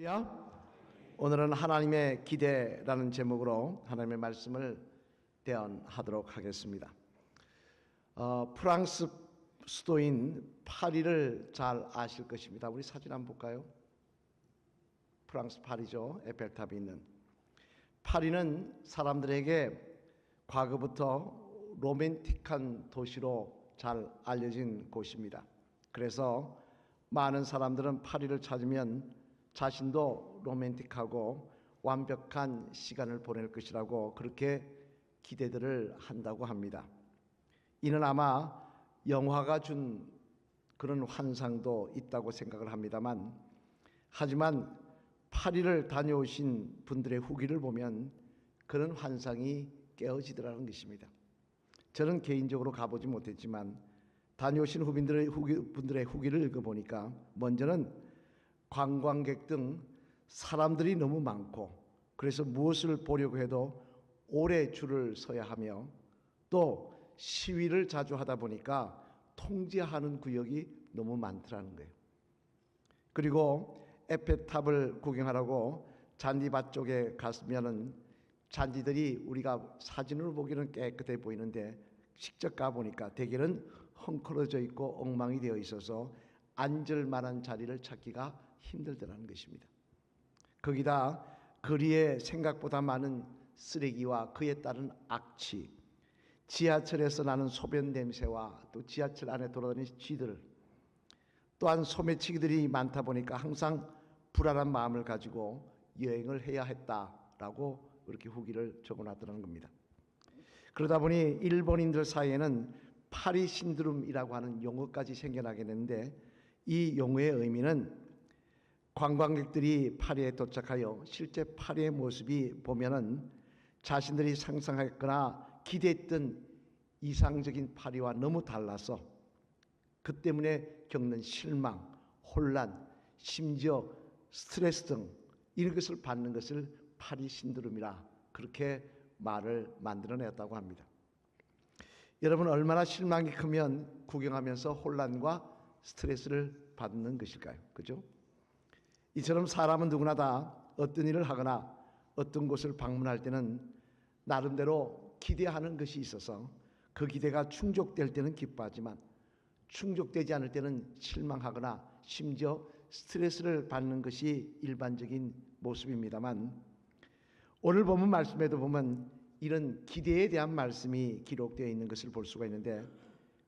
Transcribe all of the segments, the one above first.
할렐루야. 오늘은 하나님의 기대라는 제목으로 하나님의 말씀을 대언하도록 하겠습니다. 프랑스 수도인 파리를 잘 아실 것입니다. 우리 사진 한번 볼까요? 프랑스 파리죠. 에펠탑이 있는. 파리는 사람들에게 과거부터 로맨틱한 도시로 잘 알려진 곳입니다. 그래서 많은 사람들은 파리를 찾으면 자신도 로맨틱하고 완벽한 시간을 보낼 것이라고 그렇게 기대들을 한다고 합니다. 이는 아마 영화가 준 그런 환상도 있다고 생각을 합니다만, 하지만 파리를 다녀오신 분들의 후기를 보면 그런 환상이 깨어지더라는 것입니다. 저는 개인적으로 가보지 못했지만 다녀오신 분들의 후기를 읽어보니까 먼저는 관광객 등 사람들이 너무 많고, 그래서 무엇을 보려고 해도 오래 줄을 서야 하며, 또 시위를 자주 하다 보니까 통제하는 구역이 너무 많더라는 거예요. 그리고 에펠탑을 구경하라고 잔디밭 쪽에 갔으면은 잔디들이 우리가 사진으로 보기는 깨끗해 보이는데 직접 가보니까 대개는 헝클어져 있고 엉망이 되어 있어서 앉을 만한 자리를 찾기가 힘들더라는 것입니다. 거기다 거리에 생각보다 많은 쓰레기와 그에 따른 악취, 지하철에서 나는 소변 냄새와 또 지하철 안에 돌아다니는 쥐들, 또한 소매치기들이 많다 보니까 항상 불안한 마음을 가지고 여행을 해야 했다라고 그렇게 후기를 적어놨더라는 겁니다. 그러다 보니 일본인들 사이에는 파리 신드롬이라고 하는 용어까지 생겨나게 되는데, 이 용어의 의미는 관광객들이 파리에 도착하여 실제 파리의 모습이 보면은 자신들이 상상했거나 기대했던 이상적인 파리와 너무 달라서 그 때문에 겪는 실망, 혼란, 심지어 스트레스 등 이런 것을 받는 것을 파리 신드롬이라 그렇게 말을 만들어냈다고 합니다. 여러분, 얼마나 실망이 크면 구경하면서 혼란과 스트레스를 받는 것일까요? 그죠? 이처럼 사람은 누구나 다 어떤 일을 하거나 어떤 곳을 방문할 때는 나름대로 기대하는 것이 있어서 그 기대가 충족될 때는 기뻐하지만 충족되지 않을 때는 실망하거나 심지어 스트레스를 받는 것이 일반적인 모습입니다만, 오늘 본문 말씀에도 보면 이런 기대에 대한 말씀이 기록되어 있는 것을 볼 수가 있는데,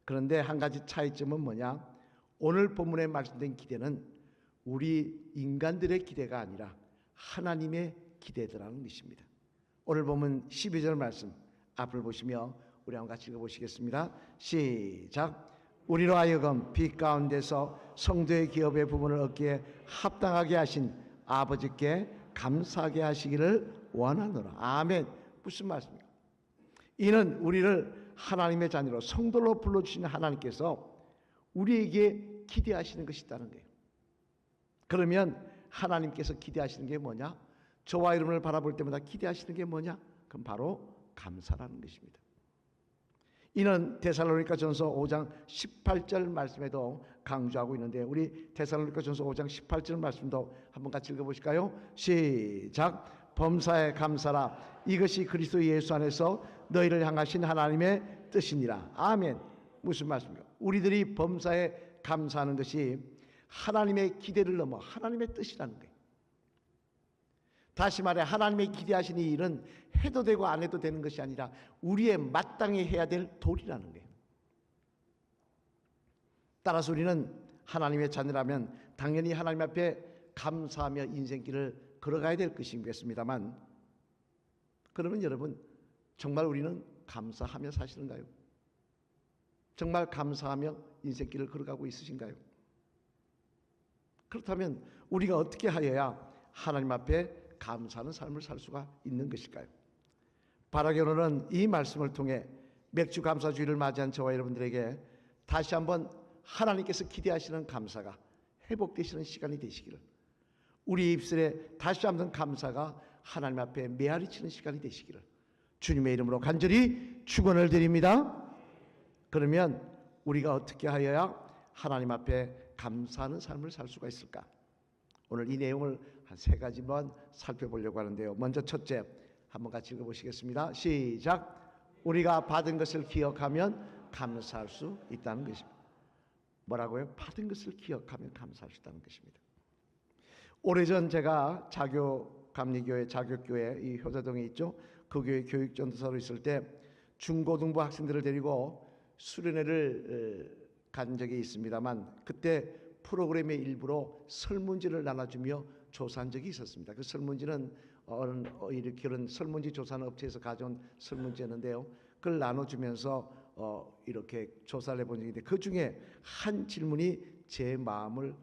그런데 한 가지 차이점은 뭐냐? 오늘 본문에 말씀된 기대는 우리 인간들의 기대가 아니라 하나님의 기대더라는 것입니다. 오늘 보면 12절 말씀 앞을 보시며 우리 한번 같이 읽어보시겠습니다. 시작. 우리로 하여금 빛 가운데서 성도의 기업의 부분을 얻기에 합당하게 하신 아버지께 감사하게 하시기를 원하노라. 아멘. 무슨 말씀입니까? 이는 우리를 하나님의 자녀로 성도로 불러주시는 하나님께서 우리에게 기대하시는 것이 있다는 거예요. 그러면 하나님께서 기대하시는 게 뭐냐? 저와 여러분을 바라볼 때마다 기대하시는 게 뭐냐? 그럼 바로 감사라는 것입니다. 이는 데살로니가전서 5장 18절 말씀에도 강조하고 있는데, 우리 데살로니가전서 5장 18절 말씀도 한번 같이 읽어보실까요? 시작. 범사에 감사라. 이것이 그리스도 예수 안에서 너희를 향하신 하나님의 뜻이니라. 아멘. 무슨 말씀입니까? 우리들이 범사에 감사하는 것이 하나님의 기대를 넘어 하나님의 뜻이라는 거예요. 다시 말해 하나님의 기대하신 이 일은 해도 되고 안 해도 되는 것이 아니라 우리의 마땅히 해야 될 도리라는 거예요. 따라서 우리는 하나님의 자녀라면 당연히 하나님 앞에 감사하며 인생길을 걸어가야 될 것이겠습니다만, 그러면 여러분, 정말 우리는 감사하며 사시는가요? 정말 감사하며 인생길을 걸어가고 있으신가요? 그렇다면 우리가 어떻게 하여야 하나님 앞에 감사하는 삶을 살 수가 있는 것일까요? 바라기 오늘은 이 말씀을 통해 맥주 감사주의를 맞이한 저와 여러분들에게 다시 한번 하나님께서 기대하시는 감사가 회복되시는 시간이 되시기를, 우리 입술에 다시 한번 감사가 하나님 앞에 메아리치는 시간이 되시기를 주님의 이름으로 간절히 축원을 드립니다. 그러면 우리가 어떻게 하여야 하나님 앞에 감사하는 삶을 살 수가 있을까? 오늘 이 내용을 한 3가지만 살펴보려고 하는데요. 먼저 첫째, 한번 같이 읽어보시겠습니다. 시작. 우리가 받은 것을 기억하면 감사할 수 있다는 것입니다. 뭐라고요? 받은 것을 기억하면 감사할 수 있다는 것입니다. 오래전 제가 감리교회 자교교회 이 효자동에 있죠. 그 교회 교육전도사로 있을 때 중고등부 학생들을 데리고 수련회를 간 적이 있습니다만, 그때 프로그램의 일부로 설문지를 나눠주며 조사한 적이 있었습니다. 그 설문지는 그런 설문지 조사하는 업체에서 가져온 설문지였는데요. 그걸 나눠주면서 이렇게 조사를 해본 적이 있는데, 그 중에 한 질문이 제 마음을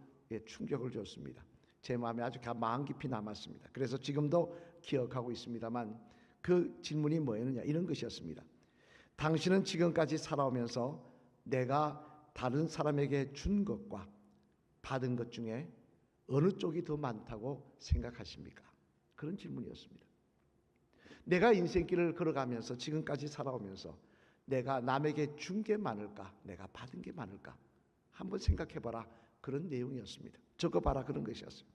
충격을 줬습니다. 제 마음에 아주 마음 깊이 남았습니다. 그래서 지금도 기억하고 있습니다만, 그 질문이 뭐였느냐, 이런 것이었습니다. 당신은 지금까지 살아오면서 내가 다른 사람에게 준 것과 받은 것 중에 어느 쪽이 더 많다고 생각하십니까? 그런 질문이었습니다. 내가 인생길을 걸어가면서 지금까지 살아오면서 내가 남에게 준 게 많을까, 내가 받은 게 많을까, 한번 생각해봐라. 그런 내용이었습니다. 적어봐라. 그런 것이었어요.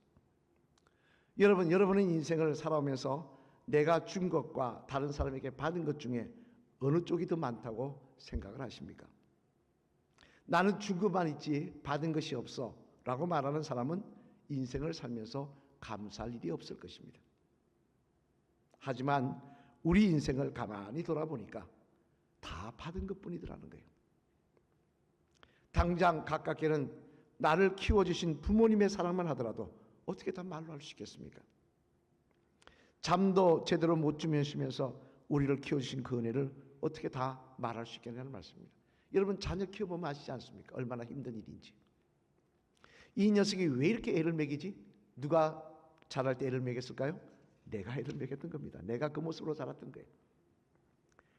여러분은 인생을 살아오면서 내가 준 것과 다른 사람에게 받은 것 중에 어느 쪽이 더 많다고 생각을 하십니까? 나는 준 것만 있지 받은 것이 없어 라고 말하는 사람은 인생을 살면서 감사할 일이 없을 것입니다. 하지만 우리 인생을 가만히 돌아보니까 다 받은 것뿐이더라는 거예요. 당장 가깝게는 나를 키워주신 부모님의 사랑만 하더라도 어떻게 다 말로 할 수 있겠습니까? 잠도 제대로 못 주무시면서 우리를 키워주신 그 은혜를 어떻게 다 말할 수 있겠냐는 말씀입니다. 여러분, 자녀 키워보면 아시지 않습니까? 얼마나 힘든 일인지. 이 녀석이 왜 이렇게 애를 먹이지? 누가 자랄 때 애를 먹였을까요? 내가 애를 먹였던 겁니다. 내가 그 모습으로 자랐던 거예요.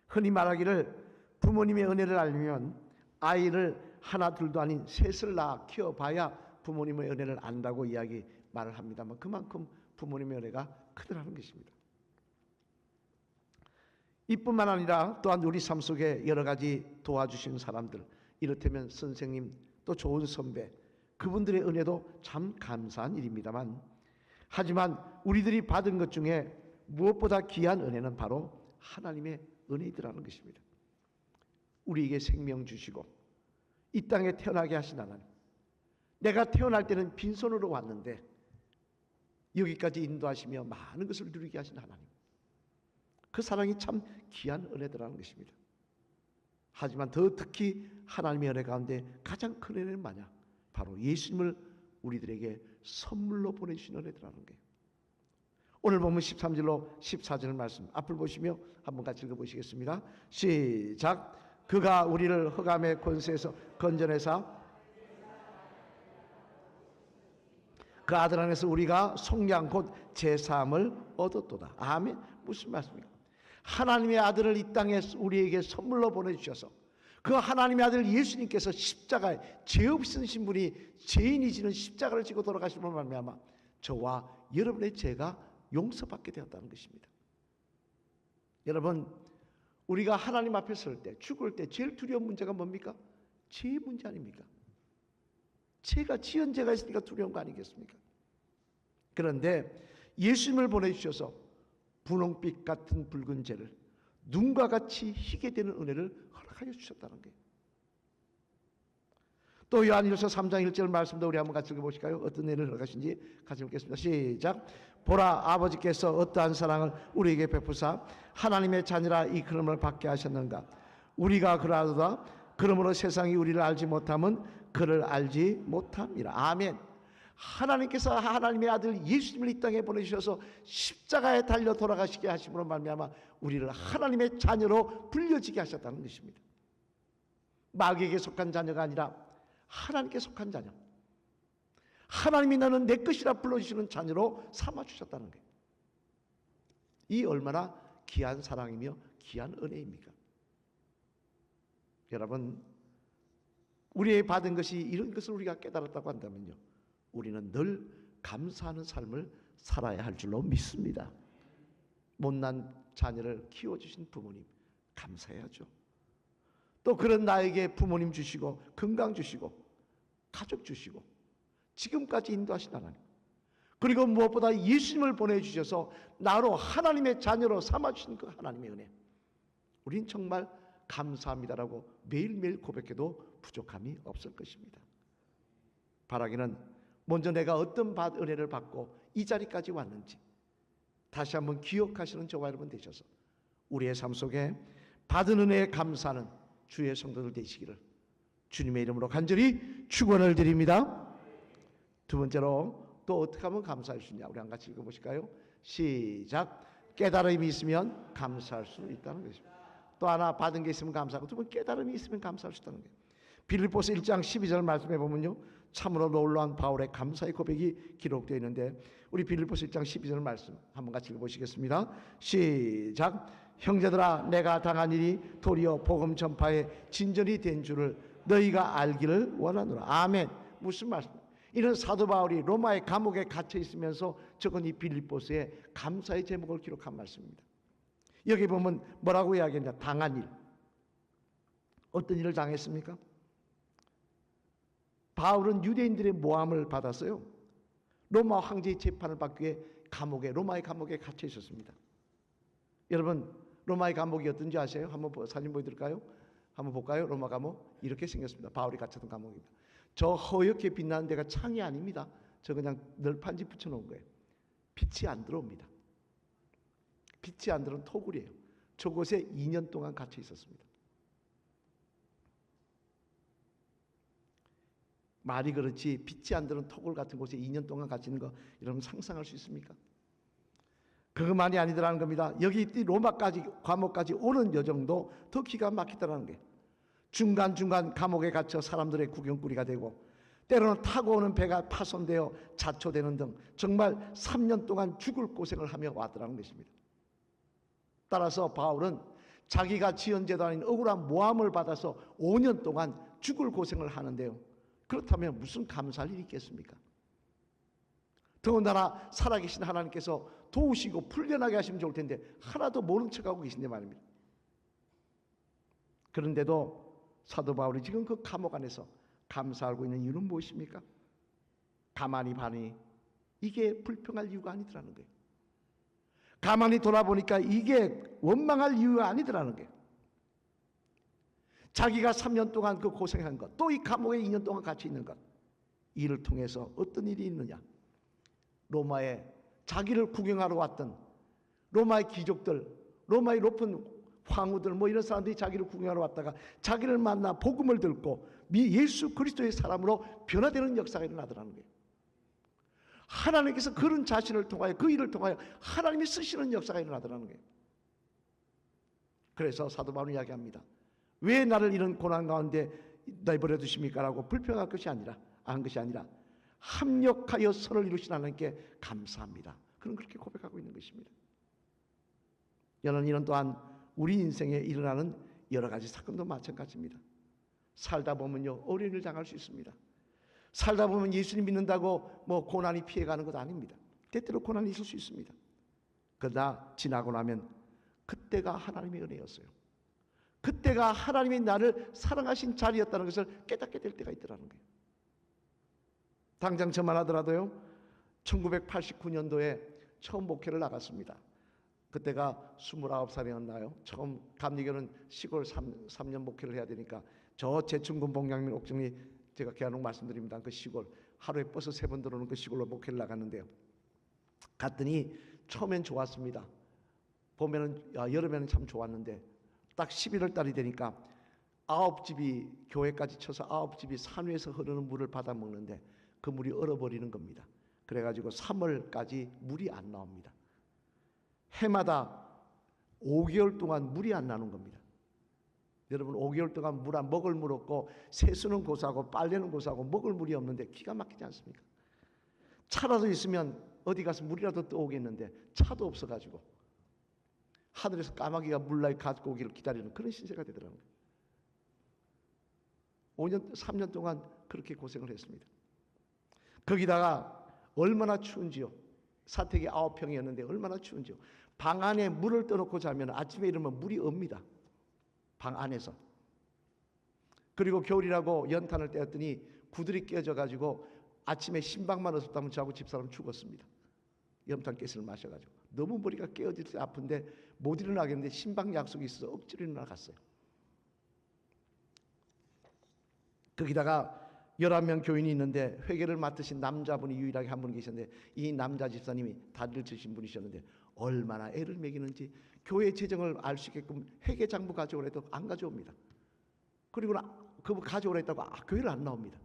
흔히 말하기를 부모님의 은혜를 알면 아이를 하나 둘도 아닌 셋을 낳아 키워봐야 부모님의 은혜를 안다고 말을 합니다만, 그만큼 부모님의 은혜가 크더라는 것입니다. 이뿐만 아니라 또한 우리 삶 속에 여러 가지 도와주시는 사람들, 이를테면 선생님, 또 좋은 선배, 그분들의 은혜도 참 감사한 일입니다만, 하지만 우리들이 받은 것 중에 무엇보다 귀한 은혜는 바로 하나님의 은혜이더라는 것입니다. 우리에게 생명 주시고 이 땅에 태어나게 하신 하나님, 내가 태어날 때는 빈손으로 왔는데 여기까지 인도하시며 많은 것을 누리게 하신 하나님, 그 사랑이 참 귀한 은혜더라는 것입니다. 하지만 더 특히 하나님의 은혜 가운데 가장 큰 은혜는 뭐냐? 바로 예수님을 우리들에게 선물로 보내주신 은혜더라는 거예요. 오늘 보면 13절로 14절 말씀 앞을 보시며 한번 같이 읽어보시겠습니다. 시작. 그가 우리를 흑암의 권세에서 건져내사 그 아들 안에서 우리가 속량 곧 제사함을 얻었도다. 아멘. 무슨 말씀입니까? 하나님의 아들을 이 땅에 우리에게 선물로 보내주셔서 그 하나님의 아들 예수님께서 십자가에 죄 없으신 분이 죄인이 지는 십자가를 지고 돌아가심으로 말미암아 저와 여러분의 죄가 용서받게 되었다는 것입니다. 여러분, 우리가 하나님 앞에 설 때, 죽을 때 제일 두려운 문제가 뭡니까? 죄의 문제 아닙니까? 죄가 지은 죄가 있으니까 두려운 거 아니겠습니까? 그런데 예수님을 보내주셔서 분홍빛 같은 붉은 죄를 눈과 같이 희게 되는 은혜를 허락하여 주셨다는 거예요. 또 요한일서 3장 1절 말씀도 우리 한번 같이 읽어보실까요? 어떤 은혜를 허락하신지 같이 읽겠습니다. 시작. 보라, 아버지께서 어떠한 사랑을 우리에게 베푸사 하나님의 자녀라 이끌음을 받게 하셨는가. 우리가 그러하도다. 그러므로 세상이 우리를 알지 못함은 그를 알지 못함이라. 아멘. 하나님께서 하나님의 아들 예수님을 이 땅에 보내주셔서 십자가에 달려 돌아가시게 하심으로 말미암아 우리를 하나님의 자녀로 불려지게 하셨다는 것입니다. 마귀에게 속한 자녀가 아니라 하나님께 속한 자녀, 하나님이 나는 내 것이라 불러주시는 자녀로 삼아주셨다는 거예요. 이 얼마나 귀한 사랑이며 귀한 은혜입니까? 여러분, 우리의 받은 것이 이런 것을 우리가 깨달았다고 한다면요, 우리는 늘 감사하는 삶을 살아야 할 줄로 믿습니다. 못난 자녀를 키워주신 부모님 감사해야죠. 또 그런 나에게 부모님 주시고 건강 주시고 가족 주시고 지금까지 인도하신 하나님, 그리고 무엇보다 예수님을 보내주셔서 나로 하나님의 자녀로 삼아주신 그 하나님의 은혜, 우린 정말 감사합니다라고 매일매일 고백해도 부족함이 없을 것입니다. 바라기는 먼저 내가 어떤 은혜를 받고 이 자리까지 왔는지 다시 한번 기억하시는 저와 여러분 되셔서 우리의 삶 속에 받은 은혜에 감사하는 주의 성도들 되시기를 주님의 이름으로 간절히 축원을 드립니다. 두 번째로 또 어떻게 하면 감사할 수 있냐, 우리 한 같이 읽어보실까요? 시작. 깨달음이 있으면 감사할 수 있다는 것입니다. 또 하나 받은 게 있으면 감사하고, 두 번 깨달음이 있으면 감사할 수 있다는 거예요. 빌립보서 1장 12절 말씀해 보면요, 참으로 놀라운 바울의 감사의 고백이 기록되어 있는데, 우리 빌립보서 1장 12절 말씀 한번 같이 읽어보시겠습니다. 시작. 형제들아, 내가 당한 일이 도리어 복음 전파의 진전이 된 줄을 너희가 알기를 원하노라. 아멘. 무슨 말씀? 이런 사도 바울이 로마의 감옥에 갇혀 있으면서 적은 이 빌립보서의 감사의 제목을 기록한 말씀입니다. 여기 보면 뭐라고 이야기했냐? 당한 일. 어떤 일을 당했습니까? 바울은 유대인들의 모함을 받았어요. 로마 황제의 재판을 받기 위해 로마의 감옥에 갇혀 있었습니다. 여러분, 로마의 감옥이 어떤지 아세요? 한번 사진 보여드릴까요? 한번 볼까요? 로마 감옥 이렇게 생겼습니다. 바울이 갇혔던 감옥입니다. 저 허옇게 빛나는 데가 창이 아닙니다. 저 그냥 널판지 붙여놓은 거예요. 빛이 안 들어옵니다. 빛이 안 들어오는 토굴이에요. 저곳에 2년 동안 갇혀 있었습니다. 말이 그렇지 빛이 안 들어오는 토굴 같은 곳에 2년 동안 갇히는 거 여러분 상상할 수 있습니까? 그것만이 아니더라는 겁니다. 여기 로마까지 감옥까지 오는 여정도 더 기가 막히더라는 게, 중간중간 감옥에 갇혀 사람들의 구경거리가 되고 때로는 타고 오는 배가 파손되어 자초되는 등 정말 3년 동안 죽을 고생을 하며 왔더라는 것입니다. 따라서 바울은 자기가 지은 죄도 아닌 억울한 모함을 받아서 5년 동안 죽을 고생을 하는데요, 그렇다면 무슨 감사할 일이 있겠습니까? 더군다나 살아계신 하나님께서 도우시고 풀려나게 하시면 좋을 텐데 하나도 모른 척하고 계신데 말입니다. 그런데도 사도 바울이 지금 그 감옥 안에서 감사하고 있는 이유는 무엇입니까? 가만히 봐니 이게 불평할 이유가 아니더라는 거예요. 가만히 돌아보니까 이게 원망할 이유가 아니더라는 거예요. 자기가 3년 동안 그 고생한 것, 또 이 감옥에 2년 동안 갇혀 있는 것, 이를 통해서 어떤 일이 있느냐? 로마에 자기를 구경하러 왔던 로마의 귀족들, 로마의 높은 황후들, 이런 사람들이 자기를 구경하러 왔다가 자기를 만나 복음을 듣고 예수 그리스도의 사람으로 변화되는 역사가 일어나더라는 거예요. 하나님께서 그런 자신을 통하여, 그 일을 통하여 하나님이 쓰시는 역사가 일어나더라는 거예요. 그래서 사도 바울은 이야기합니다. 왜 나를 이런 고난 가운데 내버려 두십니까? 라고 불평할 것이 아니라, 한 것이 아니라 합력하여 선을 이루신 하나님께 감사합니다. 그렇게 고백하고 있는 것입니다. 이런 또한 우리 인생에 일어나는 여러 가지 사건도 마찬가지입니다. 살다 보면요, 어려움을 당할 수 있습니다. 살다 보면 예수님 믿는다고 고난이 피해가는 것 아닙니다. 때때로 고난이 있을 수 있습니다. 그러나 지나고 나면 그때가 하나님의 은혜였어요. 그때가 하나님이 나를 사랑하신 자리였다는 것을 깨닫게 될 때가 있더라는 거예요. 당장 저만 하더라도요, 1989년도에 처음 목회를 나갔습니다. 그때가 29살이었나요? 처음 감리교는 시골 3년 목회를 해야 되니까 저 제춘군 봉양면 옥정리, 제가 계속 말씀드립니다. 그 시골 하루에 버스 3번 들어오는 그 시골로 목회를 나갔는데요. 갔더니 처음엔 좋았습니다. 봄에는, 여름에는 참 좋았는데 딱 11월 달이 되니까 9집이 교회까지 쳐서 9집이 산 위에서 흐르는 물을 받아 먹는데 그 물이 얼어버리는 겁니다. 그래가지고 3월까지 물이 안 나옵니다. 해마다 5개월 동안 물이 안 나는 겁니다. 여러분, 5개월 동안 먹을 물 없고 세수는 고사하고 빨래는 고사하고 먹을 물이 없는데 기가 막히지 않습니까? 차라도 있으면 어디 가서 물이라도 떠오겠는데 차도 없어가지고 하늘에서 까마귀가 물날 가지고 오기를 기다리는 그런 신세가 되더라고요. 3년 동안 그렇게 고생을 했습니다. 거기다가 얼마나 추운지요. 사택이 9평이었는데 얼마나 추운지요. 방 안에 물을 떠놓고 자면 아침에 일어나면 물이 없니다. 방 안에서. 그리고 겨울이라고 연탄을 떼었더니 구들이 깨져가지고 아침에 심박만 없었다면 저하고 집사람 죽었습니다. 염탕가스를 마셔가지고 너무 머리가 깨어질 때 아픈데 못 일어나겠는데 심박 약속이 있어서 억지로 일어나갔어요. 거기다가 11명 교인이 있는데 회개를 맡으신 남자분이 유일하게 한 분 계셨는데 이 남자 집사님이 다리를 찢으신 분이셨는데 얼마나 애를 먹이는지 교회 재정을 알 수 있게끔 회개 장부 가져오라 해도 안 가져옵니다. 그리고 그분 가져오라 했다고 교회를 안 나옵니다.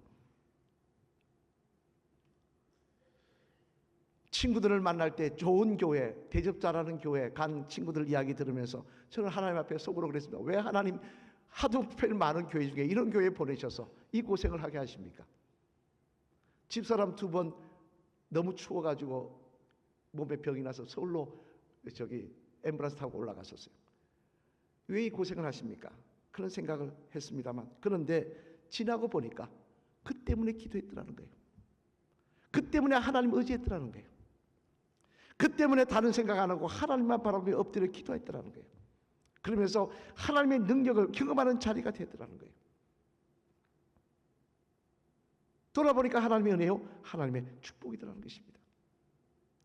친구들을 만날 때 좋은 교회, 대접 잘하는 교회 간 친구들 이야기 들으면서 저는 하나님 앞에 속으로 그랬습니다. 왜 하나님 하도 별 많은 교회 중에 이런 교회에 보내셔서 이 고생을 하게 하십니까? 집사람 2번 너무 추워가지고 몸에 병이 나서 서울로 앰뷸런스 타고 올라갔었어요. 왜 이 고생을 하십니까? 그런 생각을 했습니다만, 그런데 지나고 보니까 그 때문에 기도했더라는 거예요. 그 때문에 하나님 의지했더라는 거예요. 그 때문에 다른 생각 안 하고 하나님만 바라보며 엎드려 기도했더라는 거예요. 그러면서 하나님의 능력을 경험하는 자리가 되더라는 거예요. 돌아보니까 하나님의 은혜요, 하나님의 축복이더라는 것입니다.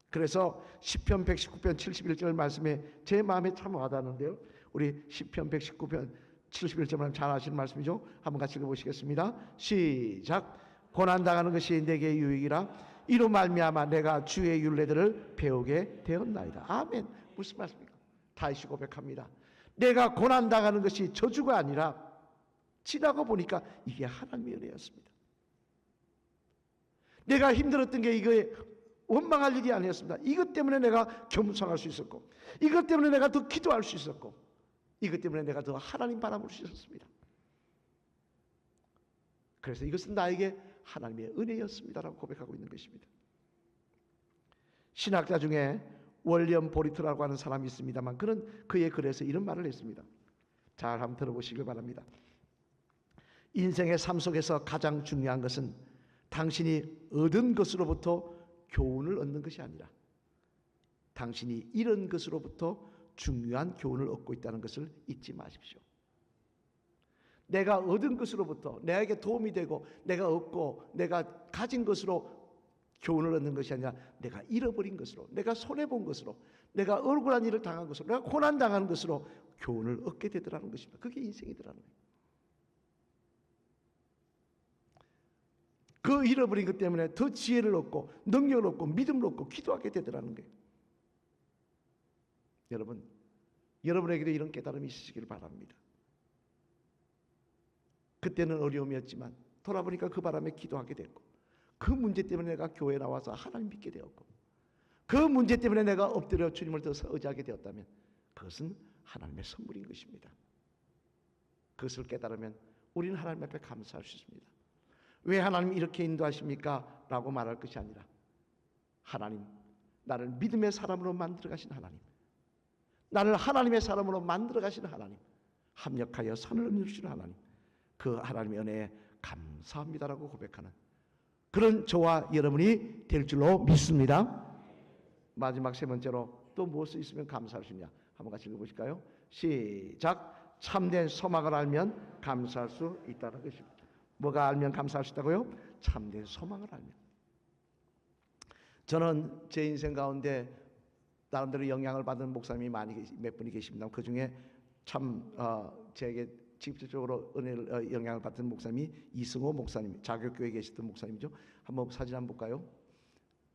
그래서 시편 119편 71절 말씀에 제 마음에 참 와닿는데요. 우리 시편 119편 71절 잘 아시는 말씀이죠. 한번 같이 읽어보시겠습니다. 시작. 고난당하는 것이 내게 유익이라 이로 말미암아 내가 주의 율례들을 배우게 되었나이다. 아멘. 무슨 말씀입니까? 다시 고백합니다. 내가 고난당하는 것이 저주가 아니라 지나고 보니까 이게 하나님의 은혜였습니다. 내가 힘들었던 게 이거에 원망할 일이 아니었습니다. 이것 때문에 내가 겸손할 수 있었고, 이것 때문에 내가 더 기도할 수 있었고, 이것 때문에 내가 더 하나님 바라볼 수 있었습니다. 그래서 이것은 나에게 하나님의 은혜였습니다라고 고백하고 있는 것입니다. 신학자 중에 월리엄 보리트라고 하는 사람이 있습니다만 그의 글에서 이런 말을 했습니다. 잘 한번 들어보시길 바랍니다. 인생의 삶 속에서 가장 중요한 것은 당신이 얻은 것으로부터 교훈을 얻는 것이 아니라 당신이 잃은 것으로부터 중요한 교훈을 얻고 있다는 것을 잊지 마십시오. 내가 얻은 것으로부터 나에게 도움이 되고 내가 얻고 내가 가진 것으로 교훈을 얻는 것이 아니라 내가 잃어버린 것으로, 내가 손해본 것으로, 내가 억울한 일을 당한 것으로, 내가 고난당하는 것으로 교훈을 얻게 되더라는 것입니다. 그게 인생이더라는 거예요. 그 잃어버린 것 때문에 더 지혜를 얻고 능력을 얻고 믿음을 얻고 기도하게 되더라는 거예요. 여러분에게도 이런 깨달음이 있으시길 바랍니다. 그때는 어려움이었지만 돌아보니까 그 바람에 기도하게 됐고, 그 문제 때문에 내가 교회에 나와서 하나님 믿게 되었고, 그 문제 때문에 내가 엎드려 주님을 더 의지하게 되었다면 그것은 하나님의 선물인 것입니다. 그것을 깨달으면 우리는 하나님 앞에 감사할 수 있습니다. 왜 하나님 이렇게 인도하십니까? 라고 말할 것이 아니라 하나님, 나를 믿음의 사람으로 만들어 가신 하나님, 나를 하나님의 사람으로 만들어 가신 하나님, 합력하여 선을 이루시는 하나님, 그 하나님의 은혜에 감사합니다라고 고백하는 그런 저와 여러분이 될 줄로 믿습니다. 마지막 3번째로 또 무엇이 있으면 감사할 수 있냐? 한번 같이 읽어보실까요? 시작. 참된 소망을 알면 감사할 수 있다는 것입니다. 뭐가 알면 감사할 수 있다고요? 참된 소망을 알면. 저는 제 인생 가운데 나름대로 영향을 받은 목사님이 몇 분이 계십니다. 그 중에 참 제게 직접적으로 은혜를 영향을 받은 목사님이 이승호 목사님, 자격교회에 계시던 목사님이죠. 한번 사진 한번 볼까요?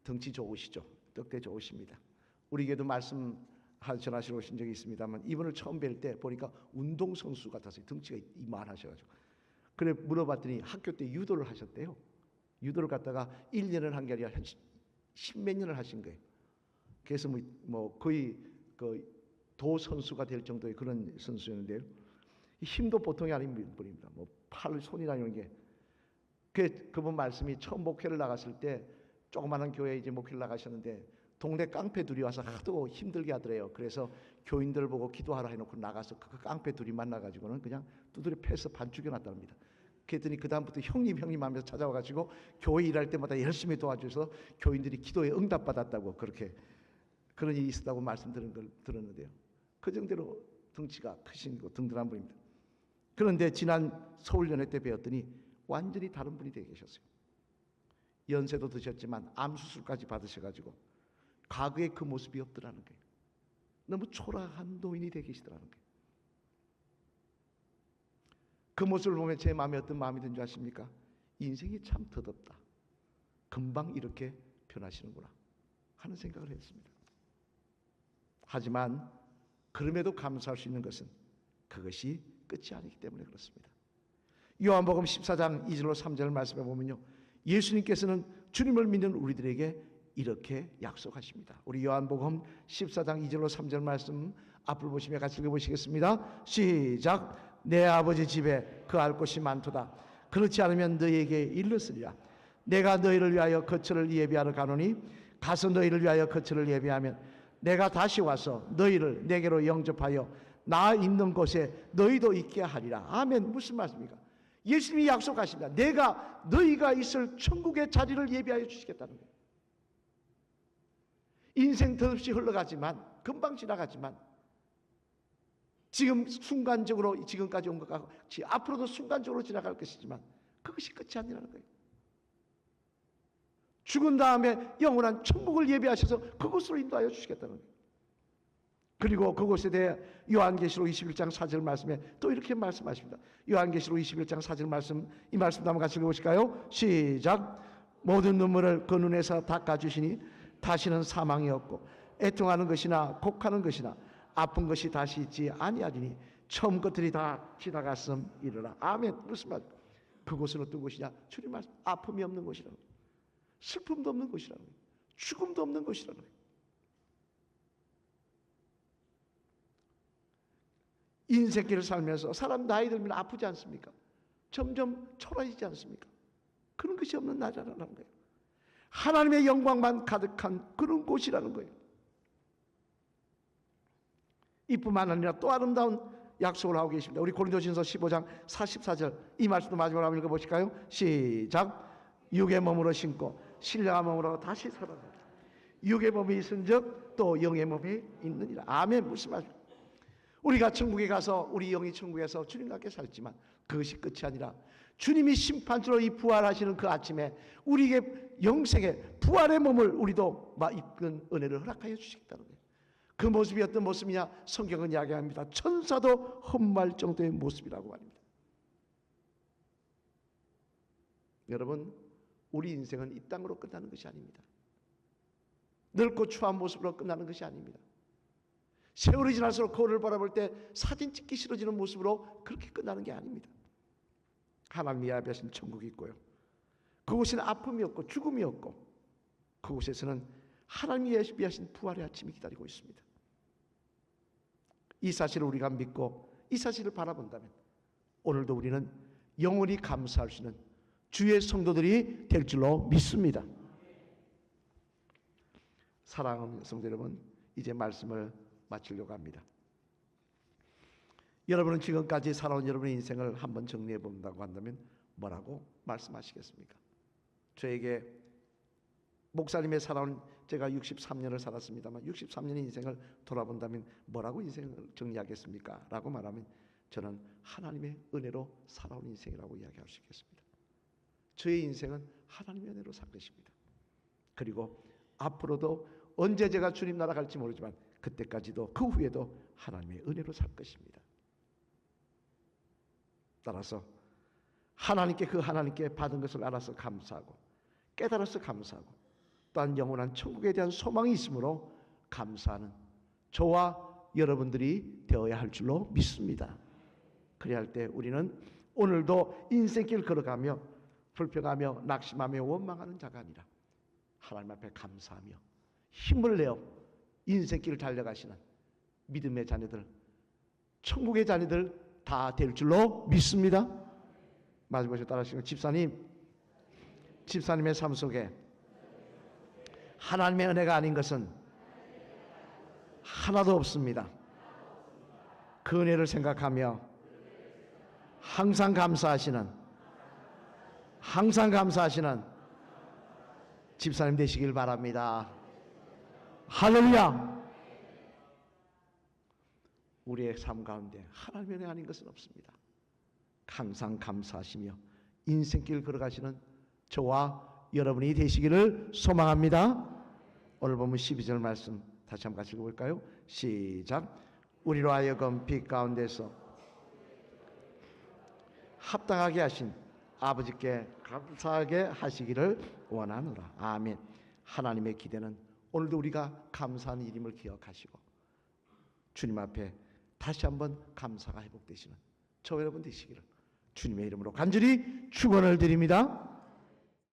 덩치 좋으시죠. 떡대 좋으십니다. 우리 교회도 말씀 전하시러 오신 적이 있습니다만 이분을 처음 뵐 때 보니까 운동선수 같았어요. 덩치가 이만하셔가지고. 그래 물어봤더니 학교 때 유도를 하셨대요. 유도를 갖다가 1년을 한 게 아니라 한 10몇 년을 하신 거예요. 그래서 뭐 거의 그 도 선수가 될 정도의 그런 선수였는데요. 힘도 보통이 아닌 분입니다. 뭐 팔, 손이나 이런 게. 그분 말씀이 처음 목회를 나갔을 때 조그마한 교회에 이제 목회를 나가셨는데 동네 깡패 둘이 와서 하도 힘들게 하더래요. 그래서 교인들 보고 기도하라 해놓고 나가서 그 깡패 둘이 만나가지고는 그냥 두드려 패서 반 죽여놨답니다. 그랬더니 그 다음부터 형님 하면서 찾아와가지고 교회 일할 때마다 열심히 도와줘서 교인들이 기도에 응답받았다고 그렇게 그런 일이 있었다고 말씀 들은 걸 들었는데요. 그 정도로 덩치가 크신 든든한 분입니다. 그런데 지난 서울연회 때 배웠더니 완전히 다른 분이 되어 계셨어요. 연세도 드셨지만 암 수술까지 받으셔가지고 과거의 그 모습이 없더라는 거예요. 너무 초라한 노인이 되어 계시더라는 거예요. 그 모습을 보면 제 마음에 어떤 마음이 든 줄 아십니까? 인생이 참 더덥다. 금방 이렇게 변하시는구나 하는 생각을 했습니다. 하지만 그럼에도 감사할 수 있는 것은 그것이 끝이 아니기 때문에 그렇습니다. 요한복음 14장 2절로 3절 말씀에 보면요, 예수님께서는 주님을 믿는 우리들에게 이렇게 약속하십니다. 우리 요한복음 14장 2절로 3절 말씀 앞을 보시며 같이 읽어보시겠습니다. 시작. 내 아버지 집에 거할 곳이 많도다. 그렇지 않으면 너희에게 일렀으리라. 내가 너희를 위하여 거처를 예비하러 가노니 가서 너희를 위하여 거처를 예비하면 내가 다시 와서 너희를 내게로 영접하여 나 있는 곳에 너희도 있게 하리라. 아멘. 무슨 말씀입니까? 예수님이 약속하십니다. 내가 너희가 있을 천국의 자리를 예비하여 주시겠다는 거예요. 인생 덧없이 흘러가지만, 금방 지나가지만, 지금 순간적으로 지금까지 온 것과 같이 앞으로도 순간적으로 지나갈 것이지만 그것이 끝이 아니라는 거예요. 죽은 다음에 영원한 천국을 예비하셔서 그곳으로 인도하여 주시겠다는 거예요. 그리고 그곳에 대해 요한계시록 21장 4절 말씀에 또 이렇게 말씀하십니다. 요한계시록 21장 4절 말씀, 이 말씀 한번 같이 읽어보실까요? 시작. 모든 눈물을 그 눈에서 닦아주시니 다시는 사망이 없고 애통하는 것이나 곡하는 것이나 아픈 것이 다시 있지 아니하리니 처음 것들이 다 지나갔음이르라. 아멘. 무슨 말? 그곳은 어떤 곳이냐? 주님 말씀, 아픔이 없는 곳이라는 거예요. 슬픔도 없는 곳이라는 거예요. 죽음도 없는 곳이라는 거예요. 인생길을 살면서 사람 나이 들면 아프지 않습니까? 점점 초라해지지 않습니까? 그런 것이 없는 나라라는 거예요. 하나님의 영광만 가득한 그런 곳이라는 거예요. 이뿐만 아니라 또 아름다운 약속을 하고 계십니다. 우리 고린도전서 15장 44절 이 말씀도 마지막으로 한번 읽어보실까요? 시작. 육의 몸으로 신고 신령한 몸으로 다시 살아나라. 육의 몸이 있은즉 또 영의 몸이 있느니라. 아멘. 무슨 말이에요? 우리가 천국에 가서 우리 영이 천국에서 주님과 함께 살지만 그것이 끝이 아니라 주님이 심판주로 이 부활하시는 그 아침에 우리에게 영생의 부활의 몸을 우리도 입은 은혜를 허락하여 주시겠다는 거예요. 그 모습이 어떤 모습이냐? 성경은 이야기합니다. 천사도 흠모할 정도의 모습이라고 말입니다. 여러분, 우리 인생은 이 땅으로 끝나는 것이 아닙니다. 늙고 추한 모습으로 끝나는 것이 아닙니다. 세월이 지날수록 거울을 바라볼 때 사진 찍기 싫어지는 모습으로 그렇게 끝나는 게 아닙니다. 하나님이 예비하신 천국이 있고요, 그곳에는 아픔이 없고 죽음이 없고 그곳에서는 하나님이 예비하신 부활의 아침이 기다리고 있습니다. 이 사실을 우리가 믿고 이 사실을 바라본다면 오늘도 우리는 영원히 감사할 수 있는 주의 성도들이 될 줄로 믿습니다. 사랑하는 성도 여러분, 이제 말씀을 마치려고 합니다. 여러분은 지금까지 살아온 여러분의 인생을 한번 정리해 본다고 한다면 뭐라고 말씀하시겠습니까? 저에게 목사님의 살아온 제가 63년을 살았습니다만 63년의 인생을 돌아본다면 뭐라고 인생을 정리하겠습니까? 라고 말하면 저는 하나님의 은혜로 살아온 인생이라고 이야기할 수 있겠습니다. 저의 인생은 하나님의 은혜로 산 것입니다. 그리고 앞으로도 언제 제가 주님 나라 갈지 모르지만 그때까지도 그 후에도 하나님의 은혜로 살 것입니다. 따라서 하나님께 받은 것을 알아서 감사하고 깨달아서 감사하고 또한 영원한 천국에 대한 소망이 있으므로 감사하는 저와 여러분들이 되어야 할 줄로 믿습니다. 그래야 할 때 우리는 오늘도 인생길 걸어가며 불평하며 낙심하며 원망하는 자가 아니라 하나님 앞에 감사하며 힘을 내어 인생길을 달려가시는 믿음의 자녀들, 천국의 자녀들 다 될 줄로 믿습니다. 마지막으로 따라하시고 집사님의 삶 속에 하나님의 은혜가 아닌 것은 하나도 없습니다. 그 은혜를 생각하며 항상 감사하시는 집사님 되시길 바랍니다. 할렐루야. 우리의 삶 가운데 하나님의 은혜 아닌 것은 없습니다. 항상 감사하시며 인생길 걸어가시는 저와 여러분이 되시기를 소망합니다. 오늘 보면 12절 말씀 다시 한번 같이 읽어볼까요? 시작. 우리로 하여금 빛 가운데서 합당하게 하신 아버지께 감사하게 하시기를 원하노라. 아멘. 하나님의 기대는 오늘도 우리가 감사한 일임을 기억하시고 주님 앞에 다시 한번 감사가 회복되시는 저 여러분 되시기를 주님의 이름으로 간절히 축원을 드립니다.